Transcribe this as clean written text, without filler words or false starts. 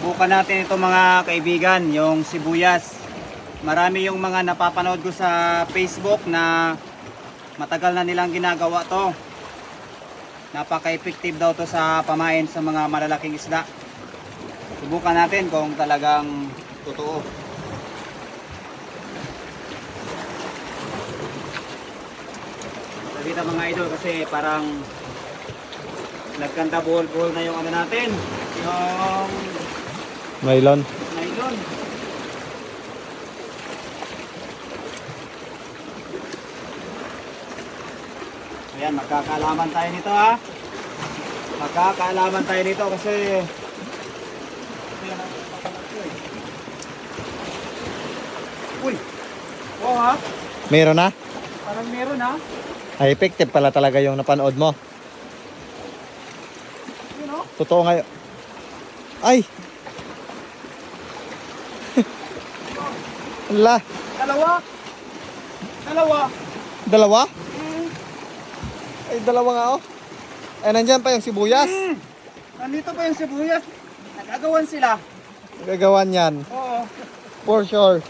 Subukan natin ito mga kaibigan, yung sibuyas. Marami yung mga napapanood ko sa Facebook na matagal na nilang ginagawa to. Napaka-effective daw to sa pamain sa mga malalaking isda. Subukan natin kung talagang totoo. Dito mga idol kasi parang nagkanta buhol-buhol na yung ano natin, yung Nylon. nylon. Ayan, magkakaalaman tayo nito ha. Magkakaalaman tayo nito kasi uy, wow ha, Meron na? parang meron ha. Ay, effective pala talaga yung napanood mo. Yun o. Totoo nga yun. Ay! Ala, Dalawa. Dalawa. dalawa? Ay, dalawa nga oh. Ay, nandyan pa yung sibuyas. Nandito pa yung sibuyas. Nagagawan sila. Gagawan yan. Oo. For sure.